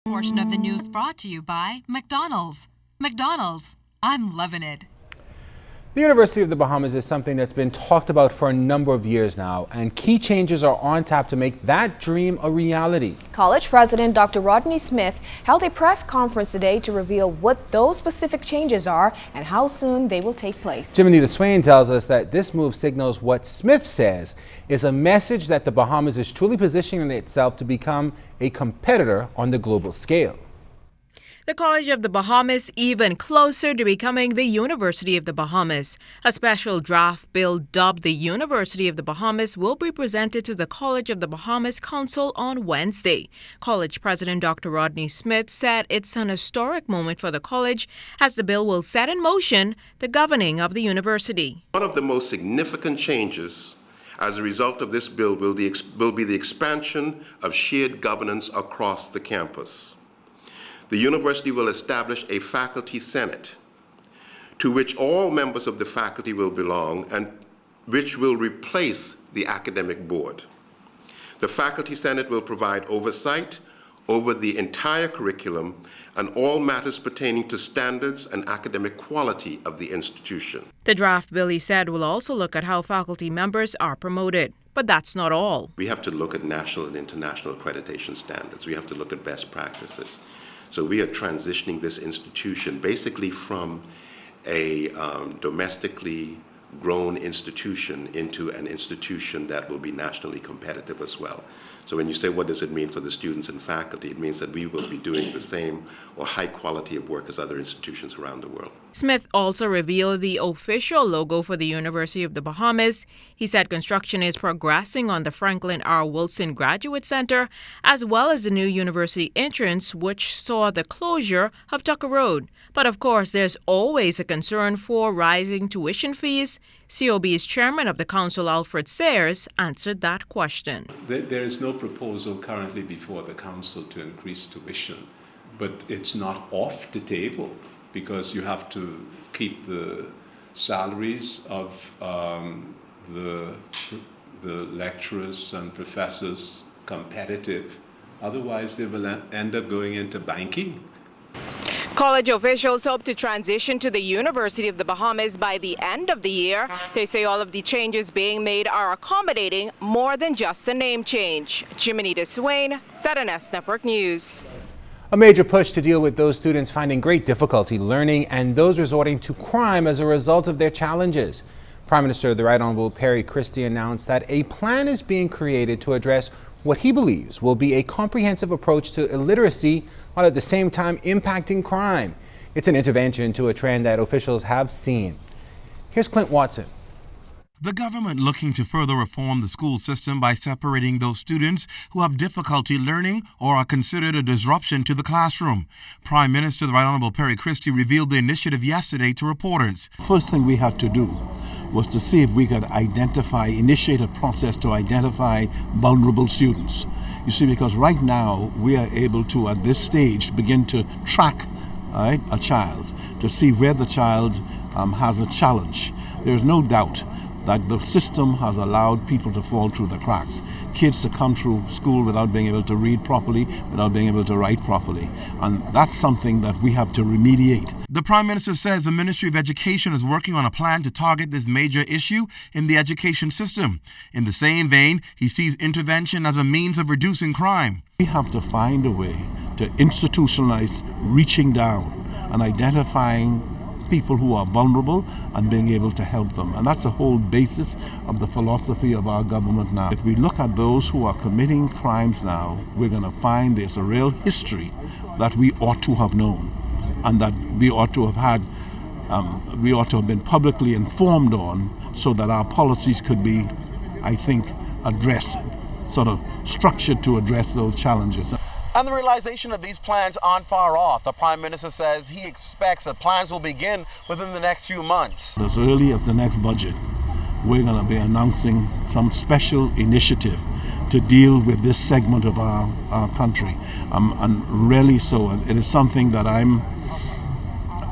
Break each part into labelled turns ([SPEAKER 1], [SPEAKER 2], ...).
[SPEAKER 1] Portion of the news brought to you by McDonald's. McDonald's, I'm loving it.
[SPEAKER 2] The University of the Bahamas is something that's been talked about for a number of years now, and key changes are on tap to make that dream a reality.
[SPEAKER 3] College President Dr. Rodney Smith held a press conference today to reveal what those specific changes are and how soon they will take place.
[SPEAKER 2] Pt.2 Swain tells us that this move signals what Smith says is a message that the Bahamas is truly positioning itself to become a competitor on the global scale.
[SPEAKER 4] The College of the Bahamas even closer to becoming the University of the Bahamas. A special draft bill dubbed the University of the Bahamas will be presented to the College of the Bahamas Council on Wednesday. College President Dr. Rodney Smith said it's an historic moment for the college as the bill will set in motion the governing of the university.
[SPEAKER 5] One of the most significant changes as a result of this bill will be the expansion of shared governance across the campus. The university will establish a faculty senate to which all members of the faculty will belong and which will replace the academic board. The faculty senate will provide oversight over the entire curriculum and all matters pertaining to standards and academic quality of the institution.
[SPEAKER 4] The draft bill, he said, will also look at how faculty members are promoted. But that's not all.
[SPEAKER 5] We have to look at national and international accreditation standards. We have to look at best practices. So we are transitioning this institution basically from a domestically grown institution into an institution that will be nationally competitive as well. So when you say what does it mean for the students and faculty, it means that we will be doing the same or high quality of work as other institutions around the world.
[SPEAKER 4] Smith also revealed the official logo for the University of the Bahamas. He said construction is progressing on the Franklin R. Wilson Graduate Center, as well as the new university entrance, which saw the closure of Tucker Road. But of course, there's always a concern for rising tuition fees. COB's chairman of the council, Alfred Sayers, answered that question.
[SPEAKER 6] There is no proposal currently before the council to increase tuition, but it's not off the table because you have to keep the salaries of the lecturers and professors competitive. Otherwise, they will end up going into banking.
[SPEAKER 4] College officials hope to transition to the University of the Bahamas by the end of the year. They say all of the changes being made are accommodating more than just a name change. Pt.2 Swain, ZNS Network News.
[SPEAKER 2] A major push to deal with those students finding great difficulty learning and those resorting to crime as a result of their challenges. Prime Minister the Right Honorable Perry Christie announced that a plan is being created to address what he believes will be a comprehensive approach to illiteracy while at the same time impacting crime. It's an intervention to a trend that officials have seen. Here's Clint Watson.
[SPEAKER 7] The government looking to further reform the school system by separating those students who have difficulty learning or are considered a disruption to the classroom. Prime Minister the Right Honorable Perry Christie revealed the initiative yesterday to reporters.
[SPEAKER 8] First thing we had to do was to see if we could initiate a process to identify vulnerable students. You see, because right now we are able to, at this stage, begin to track a child to see where the child has a challenge. There's no doubt that the system has allowed people to fall through the cracks. Kids to come through school without being able to read properly, without being able to write properly. And that's something that we have to remediate.
[SPEAKER 7] The Prime Minister says the Ministry of Education is working on a plan to target this major issue in the education system. In the same vein, he sees intervention as a means of reducing crime.
[SPEAKER 8] We have to find a way to institutionalize reaching down and identifying people who are vulnerable and being able to help them. And that's the whole basis of the philosophy of our government now. If we look at those who are committing crimes now, we're going to find there's a real history that we ought to have known and that we ought to have had, we ought to have been publicly informed on so that our policies could be, I think, addressed, sort of structured to address those challenges.
[SPEAKER 9] And the realization of these plans aren't far off. The Prime Minister says he expects that plans will begin within the next few months.
[SPEAKER 8] As early as the next budget, we're going to be announcing some special initiative to deal with this segment of our country. And really so, it is something that I'm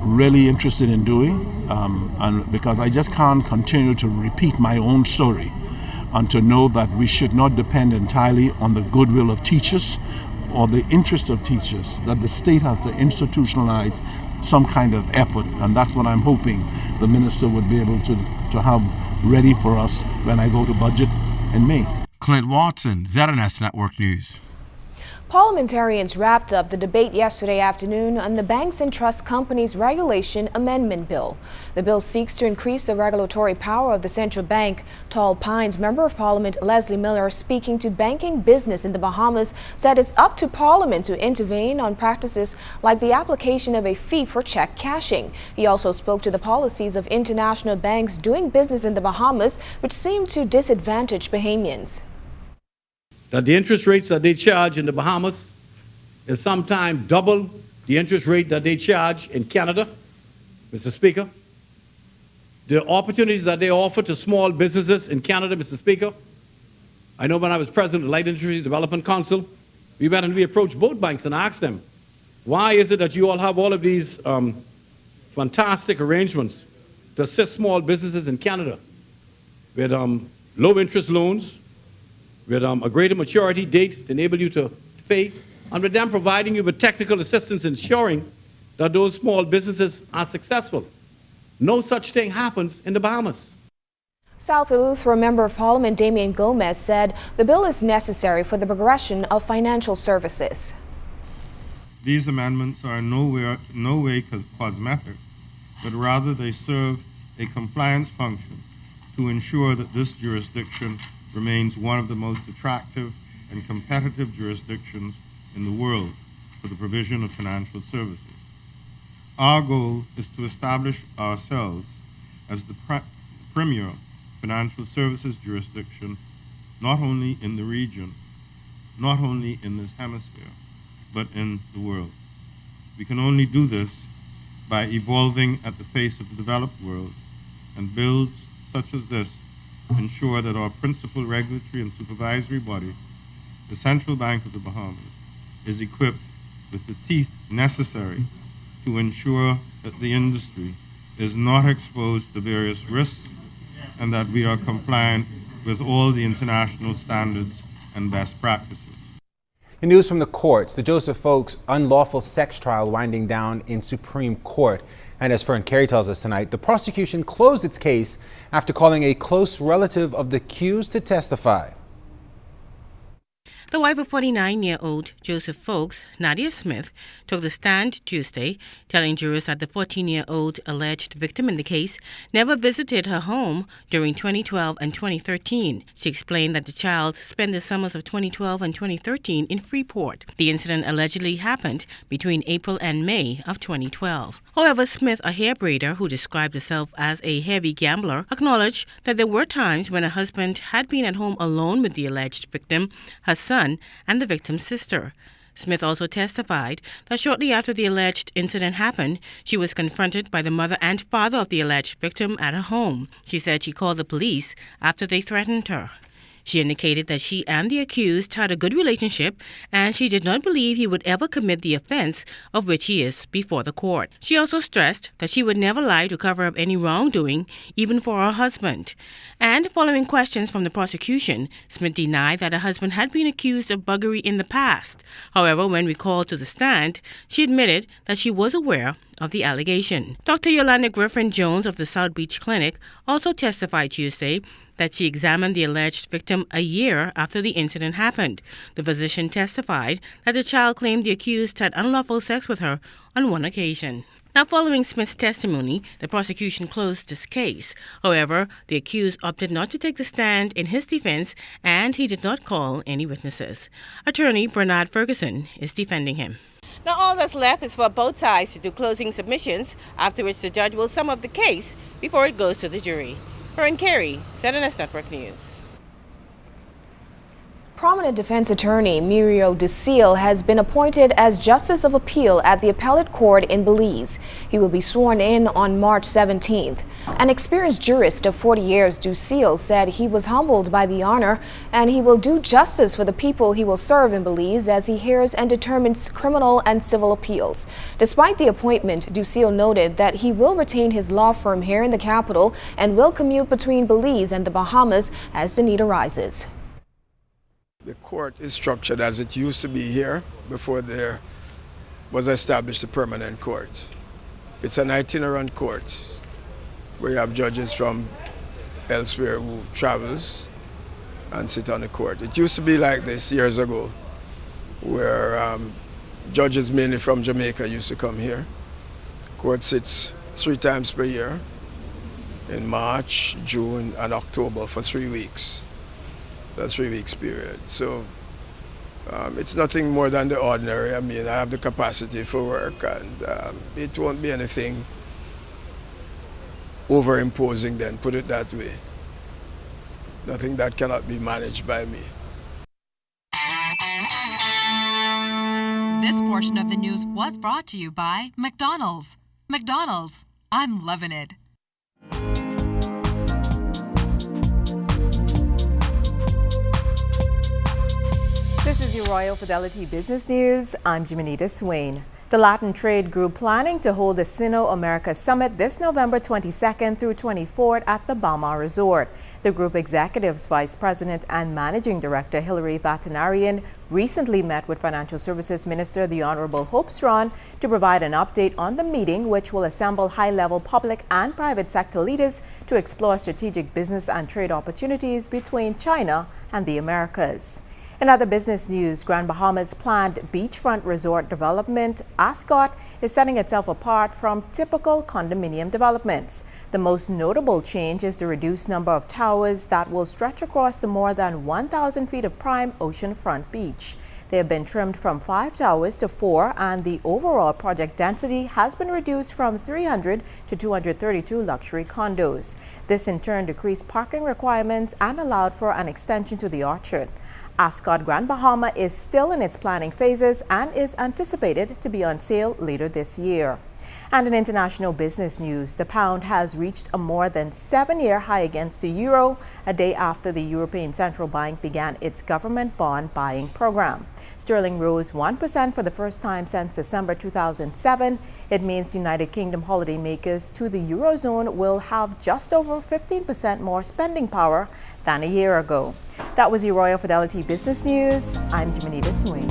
[SPEAKER 8] really interested in doing, and because I just can't continue to repeat my own story, and to know that we should not depend entirely on the goodwill of teachers or the interest of teachers, that the state has to institutionalize some kind of effort, and that's what I'm hoping the minister would be able to have ready for us when I go to budget in May.
[SPEAKER 7] Clint Watson, ZNS Network News.
[SPEAKER 3] Parliamentarians wrapped up the debate yesterday afternoon on the Banks and Trust Companies Regulation Amendment Bill. The bill seeks to increase the regulatory power of the central bank. Tall Pines Member of Parliament Leslie Miller, speaking to banking business in the Bahamas, said it's up to Parliament to intervene on practices like the application of a fee for check cashing. He also spoke to the policies of international banks doing business in the Bahamas, which seem to disadvantage Bahamians.
[SPEAKER 10] That the interest rates that they charge in the Bahamas is sometimes double the interest rate that they charge in Canada, Mr. Speaker. The opportunities that they offer to small businesses in Canada, Mr. Speaker. I know when I was president of the Light Industries Development Council, we went and we approached both banks and asked them, why is it that you all have all of these fantastic arrangements to assist small businesses in Canada with low interest loans, with a greater maturity date to enable you to pay, and with them providing you with technical assistance ensuring that those small businesses are successful. No such thing happens in the Bahamas.
[SPEAKER 3] South Eleuthera Member of Parliament Damian Gomez said the bill is necessary for the progression of financial services.
[SPEAKER 11] These amendments are in no way cosmetic, but rather they serve a compliance function to ensure that this jurisdiction remains one of the most attractive and competitive jurisdictions in the world for the provision of financial services. Our goal is to establish ourselves as the premier financial services jurisdiction, not only in the region, not only in this hemisphere, but in the world. We can only do this by evolving at the pace of the developed world, and bills such as this ensure that our principal regulatory and supervisory body, the Central Bank of the Bahamas, is equipped with the teeth necessary to ensure that the industry is not exposed to various risks and that we are compliant with all the international standards and best practices.
[SPEAKER 2] In news from the courts, the Joseph Folks unlawful sex trial winding down in Supreme Court. And as Fern Carey tells us tonight, the prosecution closed its case after calling a close relative of the accused to testify.
[SPEAKER 12] The wife of 49-year-old Joseph Folks, Nadia Smith, took the stand Tuesday, telling jurors that the 14-year-old alleged victim in the case never visited her home during 2012 and 2013. She explained that the child spent the summers of 2012 and 2013 in Freeport. The incident allegedly happened between April and May of 2012. However, Smith, a hair braider who described herself as a heavy gambler, acknowledged that there were times when her husband had been at home alone with the alleged victim, her son, and the victim's sister. Smith also testified that shortly after the alleged incident happened, she was confronted by the mother and father of the alleged victim at her home. She said she called the police after they threatened her. She indicated that she and the accused had a good relationship and she did not believe he would ever commit the offense of which he is before the court. She also stressed that she would never lie to cover up any wrongdoing, even for her husband. And following questions from the prosecution, Smith denied that her husband had been accused of buggery in the past. However, when recalled to the stand, she admitted that she was aware of the allegation. Dr. Yolanda Griffin-Jones of the South Beach Clinic also testified Tuesday that she examined the alleged victim a year after the incident happened. The physician testified that the child claimed the accused had unlawful sex with her on one occasion. Now, following Smith's testimony, the prosecution closed this case. However, the accused opted not to take the stand in his defense, and he did not call any witnesses. Attorney Bernard Ferguson is defending him.
[SPEAKER 13] Now all that's left is for both sides to do closing submissions, after which the judge will sum up the case before it goes to the jury. Fern Carey, ZNS Network News.
[SPEAKER 3] Prominent defense attorney Muriel DeSeal has been appointed as Justice of Appeal at the Appellate Court in Belize. He will be sworn in on March 17th. An experienced jurist of 40 years, DeSeal said he was humbled by the honor and he will do justice for the people he will serve in Belize as he hears and determines criminal and civil appeals. Despite the appointment, DeSeal noted that he will retain his law firm here in the capital and will commute between Belize and the Bahamas as the need arises.
[SPEAKER 14] The court is structured as it used to be here before there was established a permanent court. It's an itinerant court where you have judges from elsewhere who travels and sit on the court. It used to be like this years ago, where judges mainly from Jamaica used to come here. Court sits 3 times per year in March, June, and October for 3 weeks. A 3 weeks period. So it's nothing more than the ordinary. I mean, I have the capacity for work, and it won't be anything over-imposing then, put it that way. Nothing that cannot be managed by me.
[SPEAKER 1] This portion of the news was brought to you by McDonald's. McDonald's, I'm loving it.
[SPEAKER 15] This is your Royal Fidelity Business News. I'm Jimenita Swain. The Latin Trade Group planning to hold the Sino-America Summit this November 22nd through 24th at the Bahamas Resort. The group executive's Vice President and Managing Director Hilary Vatanarian recently met with Financial Services Minister the Honorable Hope Strawn to provide an update on the meeting, which will assemble high-level public and private sector leaders to explore strategic business and trade opportunities between China and the Americas. In other business news, Grand Bahamas' planned beachfront resort development, Ascot, is setting itself apart from typical condominium developments. The most notable change is the reduced number of towers that will stretch across the more than 1,000 feet of prime oceanfront beach. They have been trimmed from 5 towers to 4, and the overall project density has been reduced from 300 to 232 luxury condos. This in turn decreased parking requirements and allowed for an extension to the orchard. Ascot Grand Bahama is still in its planning phases and is anticipated to be on sale later this year. And in international business news, the pound has reached a more than 7-year high against the euro, a day after the European Central Bank began its government bond buying program. Sterling rose 1% for the first time since December 2007. It means United Kingdom holidaymakers to the Eurozone will have just over 15% more spending power than a year ago. That was your Royal Fidelity Business News. I'm Jimenita Swain.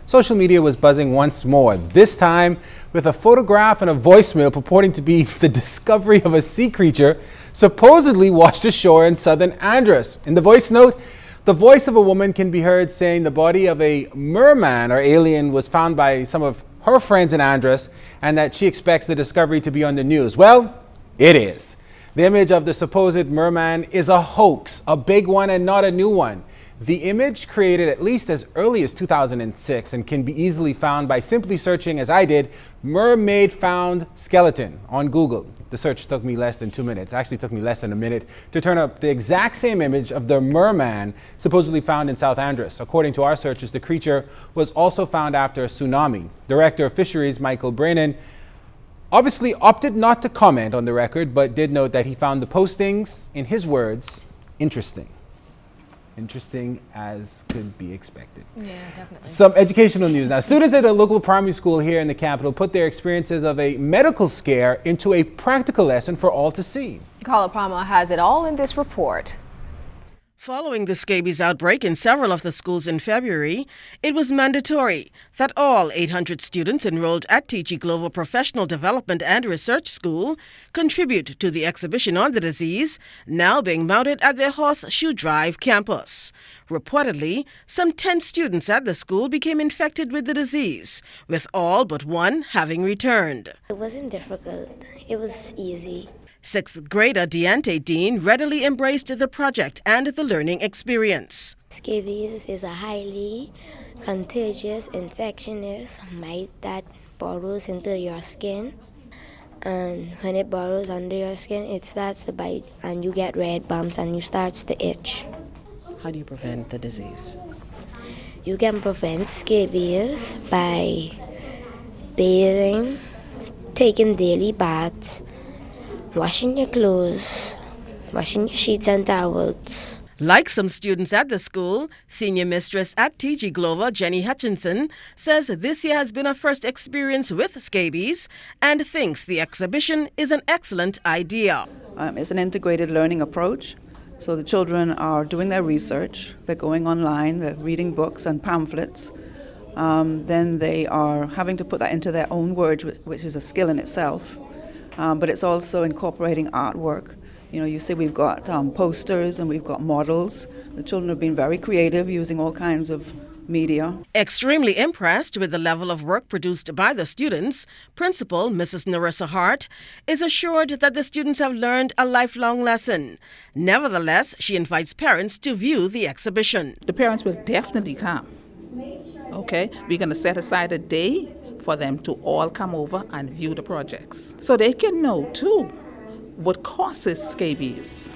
[SPEAKER 2] Social media was buzzing once more, this time with a photograph and a voicemail purporting to be the discovery of a sea creature supposedly washed ashore in southern Andros. In the voice note, the voice of a woman can be heard saying the body of a merman or alien was found by some of her friends in Andros and that she expects the discovery to be on the news. Well, it is. The image of the supposed merman is a hoax, a big one and not a new one. The image, created at least as early as 2006 and can be easily found by simply searching, as I did, mermaid found skeleton on Google. The search took me less than 2 minutes. Actually took me less than a minute to turn up the exact same image of the merman supposedly found in South Andros. According to our searches, the creature was also found after a tsunami. Director of Fisheries Michael Brannon obviously opted not to comment on the record, but did note that he found the postings, in his words, interesting. Interesting as could be expected.
[SPEAKER 3] Yeah, definitely.
[SPEAKER 2] Some educational news now. Students at a local primary school here in the capital put their experiences of a medical scare into a practical lesson for all to see.
[SPEAKER 3] Carla Palmer has it all in this report.
[SPEAKER 16] Following the scabies outbreak in several of the schools in February, it was mandatory that all 800 students enrolled at TG Global Professional Development and Research School contribute to the exhibition on the disease, now being mounted at their Horseshoe Drive campus. Reportedly, some 10 students at the school became infected with the disease, with all but one having returned.
[SPEAKER 17] It wasn't difficult. It was easy.
[SPEAKER 16] 6th grader Deante Dean readily embraced the project and the learning experience.
[SPEAKER 17] Scabies is a highly contagious infectious mite that burrows into your skin. And when it burrows under your skin, it starts to bite and you get red bumps and you start to itch.
[SPEAKER 16] How do you prevent the disease?
[SPEAKER 17] You can prevent scabies by bathing, taking daily baths, washing your clothes, washing your sheets and towels.
[SPEAKER 16] Like some students at the school, senior mistress at TG Glover, Jenny Hutchinson, says this year has been her first experience with scabies and thinks the exhibition is an excellent idea.
[SPEAKER 18] It's an integrated learning approach. So the children are doing their research, they're going online, they're reading books and pamphlets. Then they are having to put that into their own words, which is a skill in itself. But it's also incorporating artwork. You know, you see we've got posters and we've got models. The children have been very creative using all kinds of media.
[SPEAKER 16] Extremely impressed with the level of work produced by the students, Principal Mrs. Narissa Hart is assured that the students have learned a lifelong lesson. Nevertheless, she invites parents to view the exhibition.
[SPEAKER 19] The parents will definitely come. Okay, we're going to set aside a day for them to all come over and view the projects so they can know too what causes scabies.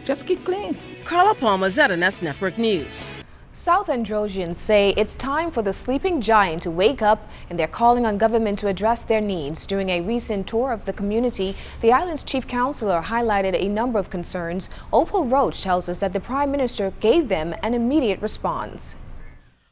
[SPEAKER 19] Just keep clean.
[SPEAKER 16] Carla Palmer, ZNS Network News.
[SPEAKER 3] South Androsians say it's time for the sleeping giant to wake up, and they're calling on government to address their needs. During a recent tour of the community, the island's chief counselor highlighted a number of concerns. Opal Roach tells us that the Prime Minister gave them an immediate response.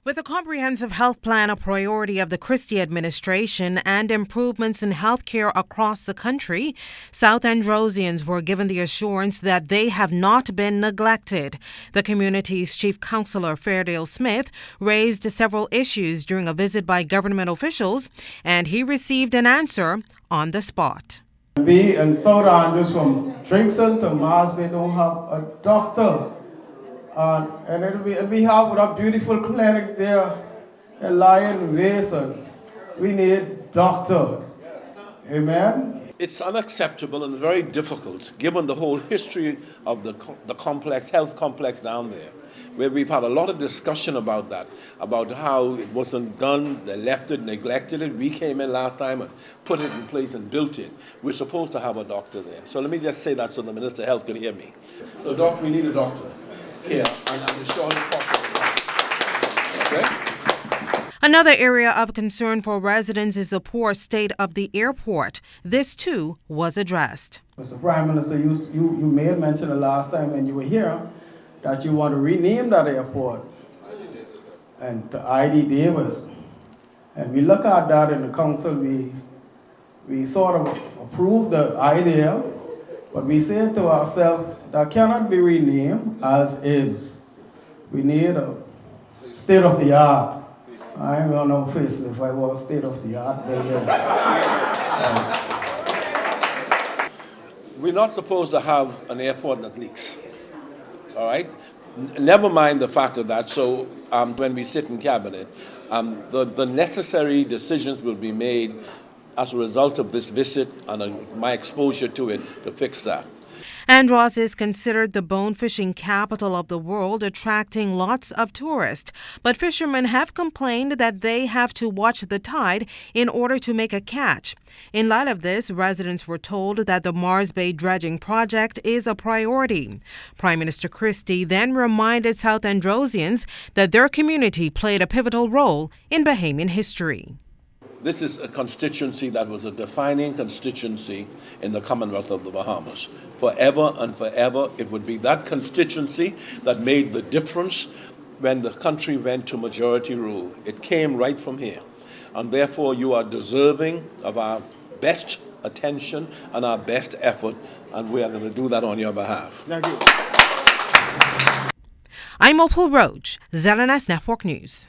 [SPEAKER 4] With a comprehensive health plan a priority of the Christie administration and improvements in health care across the country, South Androsians were given the assurance that they have not been neglected. The community's chief counselor, Fairdale Smith, raised several issues during a visit by government officials, and he received an answer on the spot.
[SPEAKER 20] We in South Andros, from Drinkson to Mars Bay, don't have a doctor. And we have a beautiful clinic there in Lion Basin. We need doctor. Amen?
[SPEAKER 21] It's unacceptable and very difficult, given the whole history of the complex, health complex down there, where we've had a lot of discussion about that, about how it wasn't done, they left it, neglected it. We came in last time and put it in place and built it. We're supposed to have a doctor there. So let me just say that so the Minister of Health can hear me. So, Doc, we need a doctor here, and I'm sure it's possible. Okay?
[SPEAKER 4] Another area of concern for residents is the poor state of the airport. This, too, was addressed.
[SPEAKER 20] Mr. Prime Minister, you made mention the last time when you were here that you want to rename that airport and to ID Davis. And we look at that in the council, we sort of approve the idea, but we say to ourselves, that cannot be renamed as is. We need a state-of-the-art. I ain't got no facelift. I was state-of-the-art.
[SPEAKER 21] We're not supposed to have an airport that leaks. All right? Never mind the fact of that. So when we sit in cabinet, the necessary decisions will be made as a result of this visit and my exposure to it to fix that.
[SPEAKER 4] Andros is considered the bone fishing capital of the world, attracting lots of tourists. But fishermen have complained that they have to watch the tide in order to make a catch. In light of this, residents were told that the Mars Bay dredging project is a priority. Prime Minister Christie then reminded South Androsians that their community played a pivotal role in Bahamian history.
[SPEAKER 21] This is a constituency that was a defining constituency in the Commonwealth of the Bahamas. Forever and forever, it would be that constituency that made the difference when the country went to majority rule. It came right from here. And therefore, you are deserving of our best attention and our best effort, and we are going to do that on your behalf.
[SPEAKER 20] Thank you.
[SPEAKER 4] I'm Opal Roach, ZNS Network News.